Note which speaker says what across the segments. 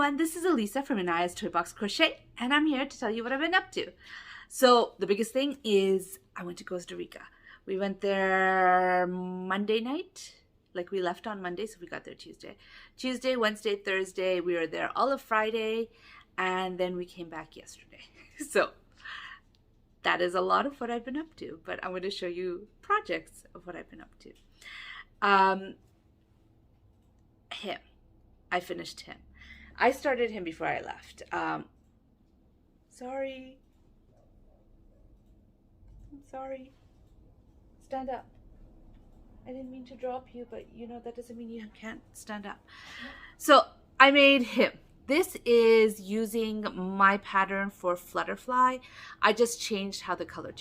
Speaker 1: everyone, this is Elisa from Anaya's Toy Box Crochet, and I'm here to tell you what I've been up to. So the biggest thing is I went to Costa Rica. We went there Monday night, like we left on Monday, so we got there Tuesday. Tuesday, Wednesday, Thursday, we were there all of Friday, and then we came back yesterday. So that is a lot of what I've been up to, but I'm going to show you projects of what I've been up to. Him. I finished him. I started him before I left. Sorry. I'm sorry. Stand up. I didn't mean to drop you, but you know, that doesn't mean you can't stand up. So I made him. This is using my pattern for Flutterfly. I just changed how the color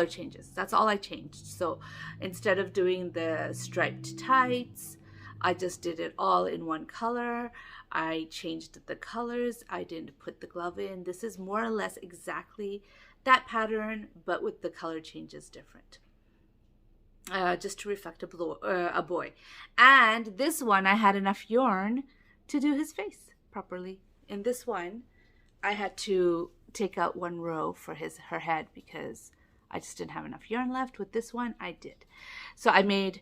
Speaker 1: changes. That's all I changed. So instead of doing the striped tights, I just did it all in one color. I changed the colors. I didn't put the glove in. This is more or less exactly that pattern, but with the color changes different. Just to reflect a boy. And this one, I had enough yarn to do his face properly. In this one, I had to take out one row for her head because I just didn't have enough yarn left. With this one, I did. So I made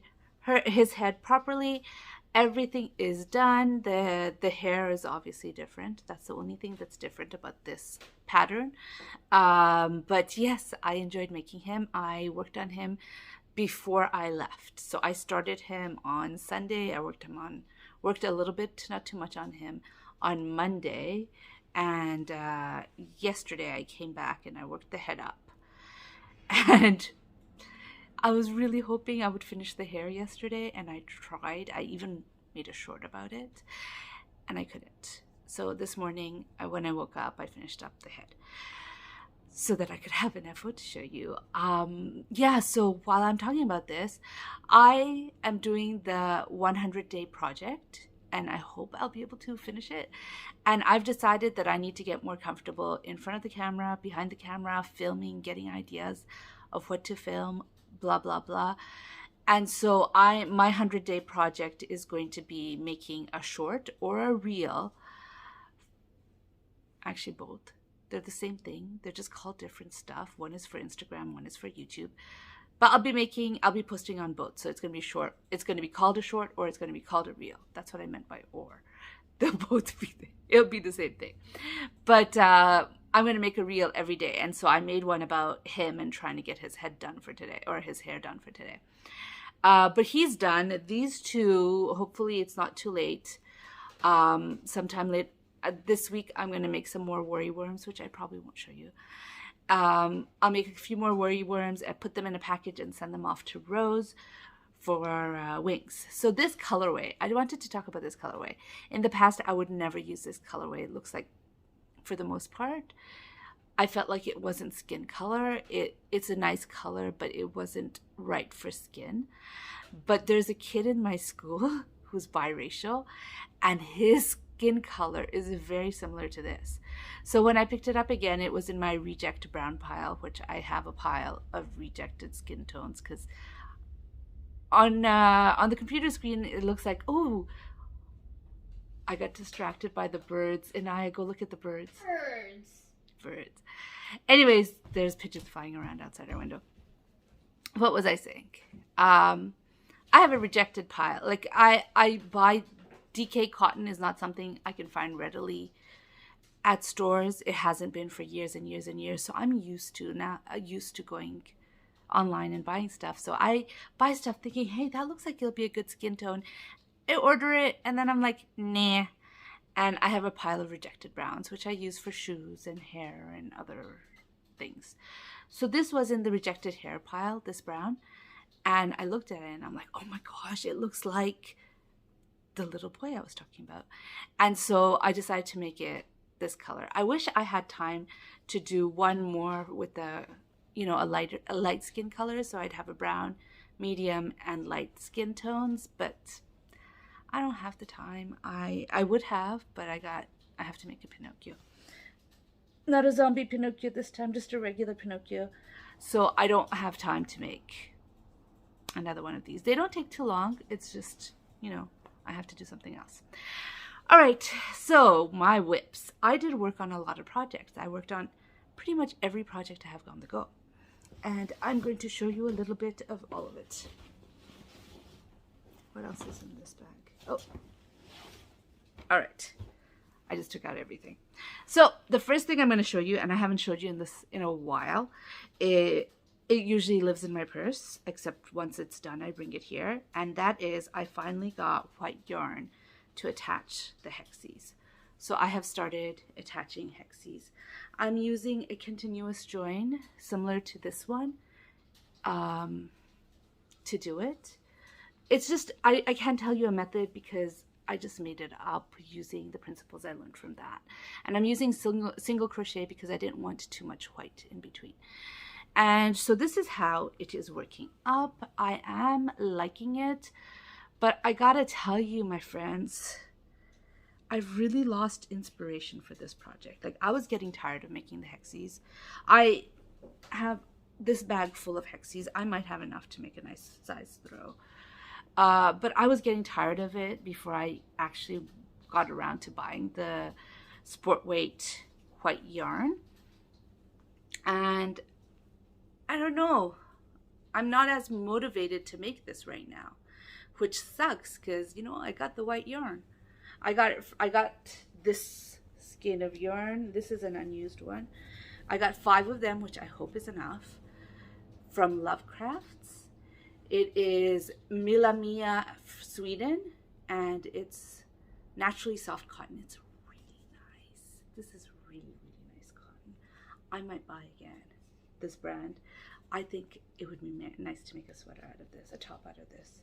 Speaker 1: his head properly. Everything is done. The hair is obviously different. That's the only thing that's different about this pattern. But yes, I enjoyed making him. I worked on him before I left. So I started him on Sunday. I worked a little bit, not too much on him, on Monday. And yesterday I came back and I worked the head up. And I was really hoping I would finish the hair yesterday, and I tried. I even made a short about it, and I couldn't. So this morning, when I woke up, I finished up the head so that I could have an effort to show you. Yeah, so while I'm talking about this, I am doing the 100-day project, and I hope I'll be able to finish it. And I've decided that I need to get more comfortable in front of the camera, behind the camera, filming, getting ideas of what to film, blah, blah, blah. And so my 100-day project is going to be making a short or a reel. Actually, both. They're the same thing. They're just called different stuff. One is for Instagram, one is for YouTube. But I'll be posting on both. So it's going to be short. It's going to be called a short, or it's going to be called a reel. That's what I meant by or. They'll both be it'll be the same thing. But I'm going to make a reel every day. And so I made one about him and trying to get his head done for today, or his hair done for today. But he's done. These two, hopefully it's not too late. Sometime late this week, I'm going to make some more worry worms, which I probably won't show you. I'll make a few more worry worms and put them in a package and send them off to Rose for wings. So this colorway, I wanted to talk about this colorway. In the past, I would never use this colorway. It looks like, for the most part, I felt like it wasn't skin color. It's a nice color, but it wasn't right for skin. But there's a kid in my school who's biracial, and his skin color is very similar to this. So when I picked it up again, it was in my reject brown pile, which I have a pile of rejected skin tones, because on the computer screen it looks like, oh, I got distracted by the birds, and I go look at the birds. Birds. Anyways, there's pigeons flying around outside our window. What was I saying? I have a rejected pile. Like I buy DK cotton is not something I can find readily at stores. It hasn't been for years and years and years. So I'm used to going online and buying stuff. So I buy stuff thinking, hey, that looks like it'll be a good skin tone. I order it, and then I'm like, nah. And I have a pile of rejected browns, which I use for shoes and hair and other things. So this was in the rejected hair pile, this brown. And I looked at it and I'm like, oh my gosh, it looks like the little boy I was talking about. And so I decided to make it this color. I wish I had time to do one more with a light skin color. So I'd have a brown, medium, and light skin tones, but I don't have the time. I would have, but I have to make a Pinocchio. Not a zombie Pinocchio this time, just a regular Pinocchio. So I don't have time to make another one of these. They don't take too long. It's just, I have to do something else. All right, so my whips. I did work on a lot of projects. I worked on pretty much every project I have on the go. And I'm going to show you a little bit of all of it. What else is in this bag? Oh, all right. I just took out everything. So the first thing I'm going to show you, and I haven't showed you in a while, it usually lives in my purse, except once it's done, I bring it here. And that is, I finally got white yarn to attach the hexes. So I have started attaching hexes. I'm using a continuous join similar to this one to do it. It's just, I can't tell you a method because I just made it up using the principles I learned from that. And I'm using single crochet because I didn't want too much white in between. And so this is how it is working up. I am liking it. But I gotta tell you, my friends, I've really lost inspiration for this project. Like, I was getting tired of making the hexes. I have this bag full of hexes. I might have enough to make a nice size throw. But I was getting tired of it before I actually got around to buying the sport weight white yarn. And I don't know. I'm not as motivated to make this right now, which sucks because, you know, I got the white yarn. I got this skein of yarn. This is an unused one. I got 5 of them, which I hope is enough, from Lovecrafts. It is Mila Mia, Sweden, and it's naturally soft cotton. It's really nice. This is really, really nice cotton. I might buy again this brand. I think it would be nice to make a sweater out of this, a top out of this.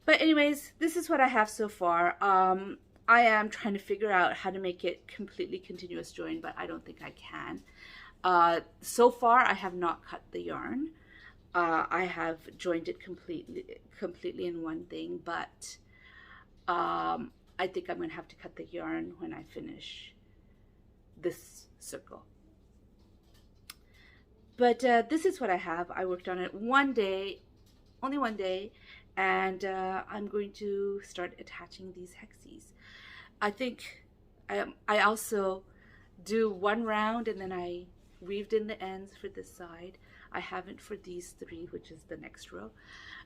Speaker 1: But anyways, this is what I have so far. I am trying to figure out how to make it completely continuous join, but I don't think I can. So far, I have not cut the yarn. I have joined it completely in one thing, but I think I'm going to have to cut the yarn when I finish this circle. But this is what I have. I worked on it one day, only one day, and I'm going to start attaching these hexes. I think I also do one round and then I weaved in the ends for this side. I haven't for these 3, which is the next row.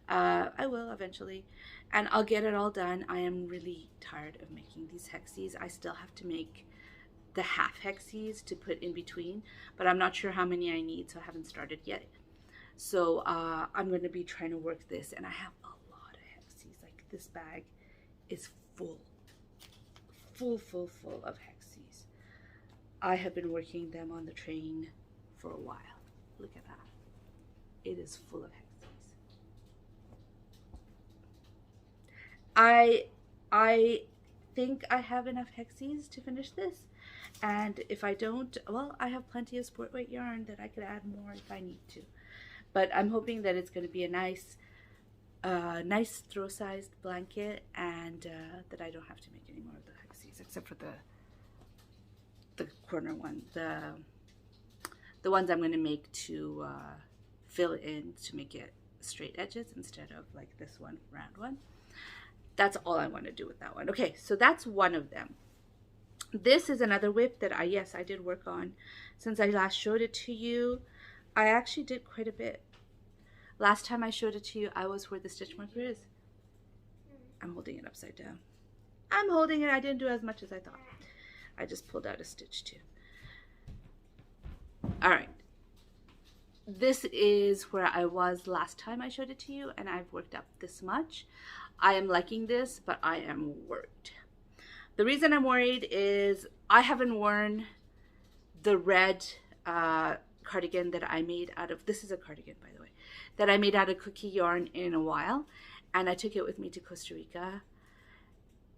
Speaker 1: I will eventually, and I'll get it all done. I am really tired of making these hexes. I still have to make the half hexes to put in between, but I'm not sure how many I need, so I haven't started yet. So I'm going to be trying to work this, and I have a lot of hexes. Like, this bag is full of hexes. I have been working them on the train for a while. Look at that. It is full of hexes. I think I have enough hexes to finish this, and if I don't, well, I have plenty of sport weight yarn that I could add more if I need to. But I'm hoping that it's going to be a nice throw-sized blanket, and that I don't have to make any more of the hexes, except for the corner one, the ones I'm going to make to fill in to make it straight edges instead of like this one, round one. That's all I want to do with that one. Okay, so that's one of them. This is another whip that I did work on. Since I last showed it to you, I actually did quite a bit. Last time I showed it to you, I was where the stitch marker is. I'm holding it upside down. I'm holding it. I didn't do as much as I thought. I just pulled out a stitch too. All right. This is where I was last time I showed it to you, and I've worked up this much. I am liking this, but I am worried. The reason I'm worried is I haven't worn the red cardigan that I made out of, this is a cardigan by the way, that I made out of cookie yarn in a while, and I took it with me to Costa Rica,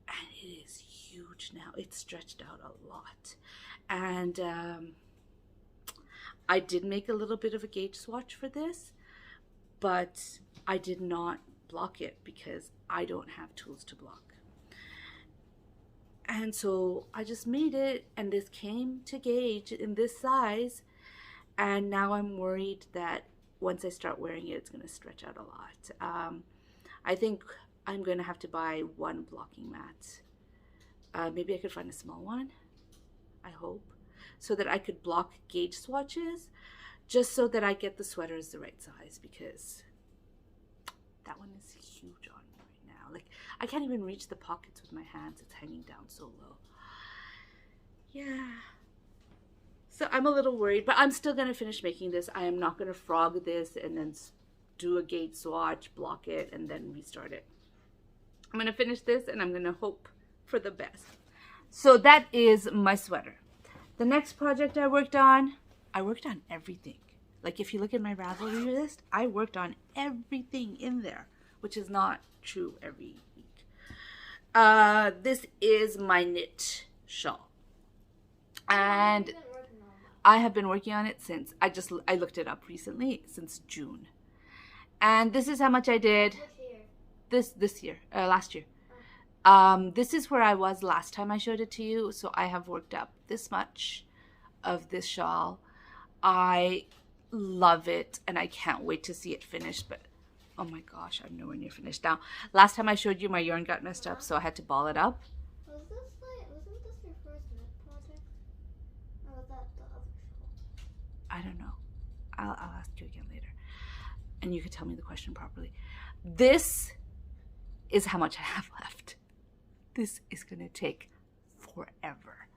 Speaker 1: and it is huge now. It's stretched out a lot, and I did make a little bit of a gauge swatch for this, but I did not block it because I don't have tools to block. And so I just made it, and this came to gauge in this size, and now I'm worried that once I start wearing it, it's going to stretch out a lot. I think I'm going to have to buy one blocking mat. Maybe I could find a small one, I hope, so that I could block gauge swatches, just so that I get the sweaters the right size, because that one is huge on me right now. Like, I can't even reach the pockets with my hands. It's hanging down so low. Yeah. So I'm a little worried, but I'm still going to finish making this. I am not going to frog this and then do a gauge swatch, block it, and then restart it. I'm going to finish this, and I'm going to hope for the best. So that is my sweater. The next project I worked on everything. Like, if you look at my Ravelry list, I worked on everything in there, which is not true every week. This is my knit shawl. And I have been working on it since, I looked it up recently, since June. And this is how much I did this year, last year. This is where I was last time I showed it to you. So I have worked up this much of this shawl. I love it, and I can't wait to see it finished, but oh my gosh, I'm nowhere near finished now. Last time I showed you, my yarn got messed up, so I had to ball it up.
Speaker 2: Wasn't this your first knit project? Or was that the other shawl?
Speaker 1: I don't know. I'll ask you again later, and you could tell me the question properly. This is how much I have left. This is gonna take forever.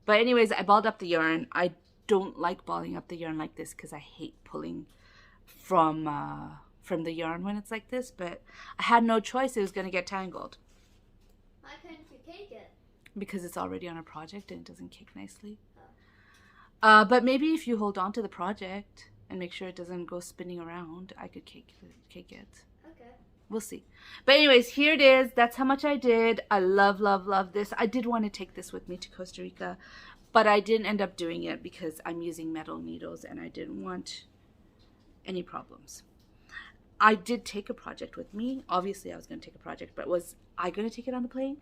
Speaker 1: But anyways, I balled up the yarn. I don't like balling up the yarn like this because I hate pulling from the yarn when it's like this, but I had no choice. It was going to get tangled.
Speaker 2: Why couldn't you cake it?
Speaker 1: Because it's already on a project and it doesn't cake nicely. Oh. But maybe if you hold on to the project and make sure it doesn't go spinning around, I could cake it.
Speaker 2: Okay.
Speaker 1: We'll see. But anyways, here it is. That's how much I did. I love, love, love this. I did want to take this with me to Costa Rica, but I didn't end up doing it because I'm using metal needles and I didn't want any problems. I did take a project with me. Obviously, I was going to take a project, but was I going to take it on the plane?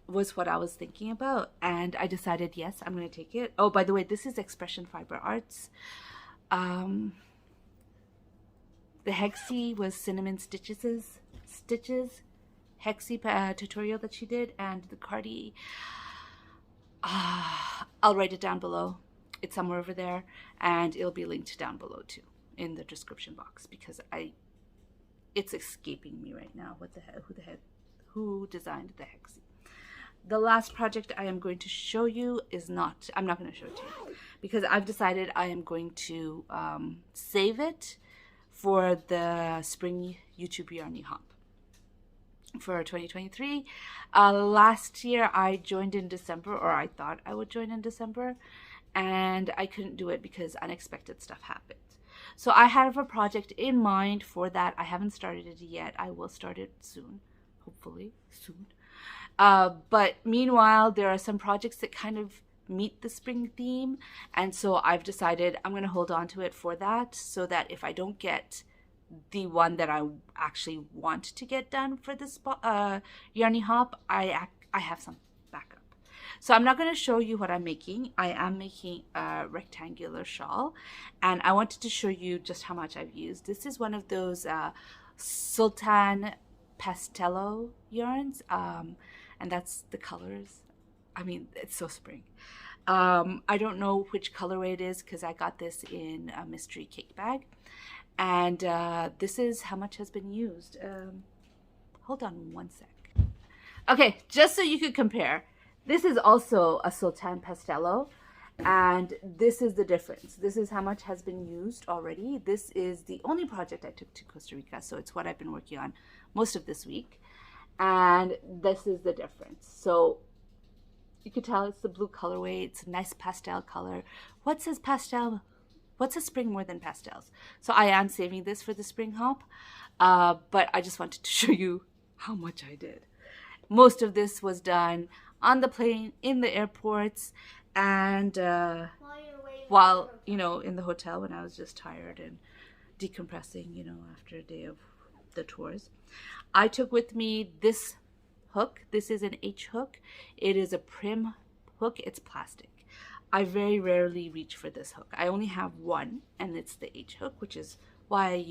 Speaker 1: Was what I was thinking about. And I decided, yes, I'm going to take it. Oh, by the way, this is Expression Fiber Arts. The Hexie was Cinnamon Stitches Hexie tutorial that she did, and the Cardi, I'll write it down below. It's somewhere over there, and it'll be linked down below too in the description box, because it's escaping me right now who designed the Hexie. The last project I am going to show you I'm not going to show it to you because I've decided I am going to save it for the spring YouTube Yarny Hop for 2023. Last year I joined in December, or I thought I would join in December, and I couldn't do it because unexpected stuff happened. So I have a project in mind for that. I haven't started it yet. I will start it soon, hopefully soon. But meanwhile, there are some projects that kind of meet the spring theme, and so I've decided I'm going to hold on to it for that, so that if I don't get the one that I actually want to get done for this Yarny Hop, I have some backup. So I'm not going to show you what I'm making. I am making a rectangular shawl, and I wanted to show you just how much I've used. This is one of those Sultan Pastello yarns, and that's the colors. I mean, it's so spring. I don't know which colorway it is because I got this in a mystery cake bag. And this is how much has been used. Hold on one sec. Okay, just so you could compare, this is also a Sultan Pastello, and this is the difference. This is how much has been used already. This is the only project I took to Costa Rica, so it's what I've been working on most of this week. And this is the difference. So you could tell it's the blue colorway. It's a nice pastel color. What says pastel? What's a spring more than pastels? So I am saving this for the spring hop, but I just wanted to show you how much I did. Most of this was done on the plane, in the airports, and while in the hotel when I was just tired and decompressing, after a day of the tours. I took with me this hook. This is an H hook. It is a Prim hook. It's plastic. I very rarely reach for this hook. I only have one, and it's the H hook, which is why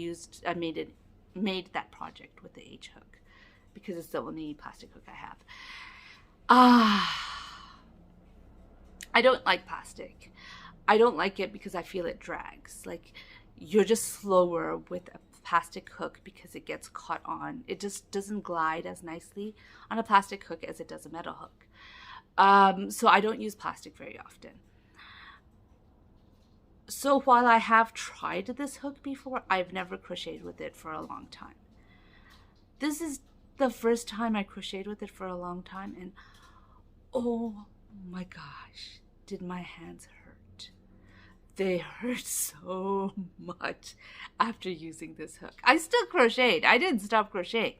Speaker 1: I made that project with the H hook, because it's the only plastic hook I have. I don't like plastic. I don't like it because I feel it drags. Like, you're just slower with a plastic hook because it gets caught on. It just doesn't glide as nicely on a plastic hook as it does a metal hook. So I don't use plastic very often. So while I have tried this hook before, I've never crocheted with it for a long time. This is the first time I crocheted with it for a long time, and oh my gosh, did my hands hurt. They hurt so much after using this hook. I still crocheted. I didn't stop crocheting,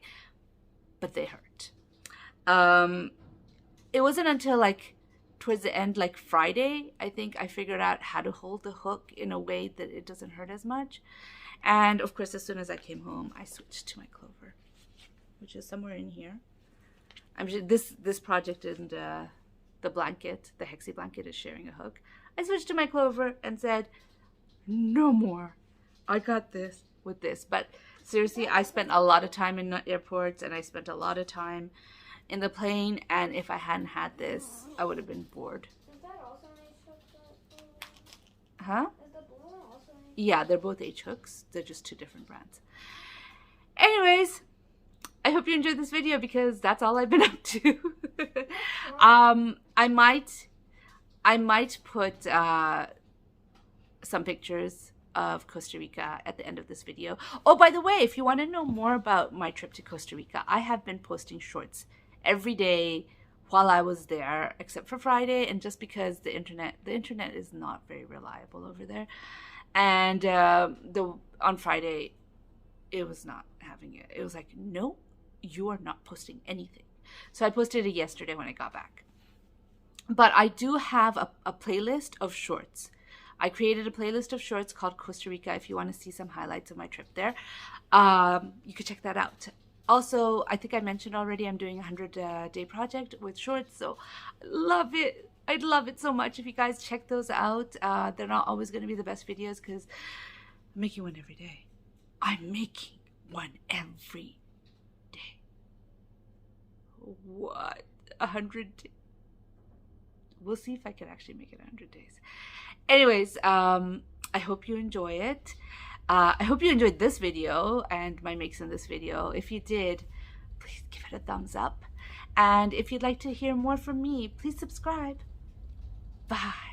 Speaker 1: but they hurt. It wasn't until like towards the end, like Friday, I think I figured out how to hold the hook in a way that it doesn't hurt as much. And of course, as soon as I came home, I switched to my clover, which is somewhere in here. I'm sure this project and the blanket, the hexie blanket, is sharing a hook. I switched to my clover and said, no more. I got this with this. But seriously, I spent a lot of time in airports, and I spent a lot of time in the plane, and if I hadn't had this, I would have been bored.
Speaker 2: Is that also an H-hook?
Speaker 1: Huh?
Speaker 2: Is the blue one also an H-hook?
Speaker 1: Yeah, they're both H-hooks. They're just two different brands. Anyways, I hope you enjoyed this video because that's all I've been up to. I might put some pictures of Costa Rica at the end of this video. Oh, by the way, if you want to know more about my trip to Costa Rica, I have been posting shorts every day while I was there, except for Friday, and just because the internet is not very reliable over there, and on Friday it was not having it. It was like, no, you are not posting anything. So I posted it yesterday when I got back. But I do have a playlist of shorts. I created a playlist of shorts called Costa Rica. If you want to see some highlights of my trip there, you could check that out. Also, I think I mentioned already, I'm doing a 100-day project with shorts, so I love it. I'd love it so much if you guys check those out. They're not always going to be the best videos because I'm making one every day. I'm making one every day. What? 100 days? We'll see if I can actually make it 100 days. Anyways, I hope you enjoy it. I hope you enjoyed this video and my makes in this video. If you did, please give it a thumbs up. And if you'd like to hear more from me, please subscribe. Bye.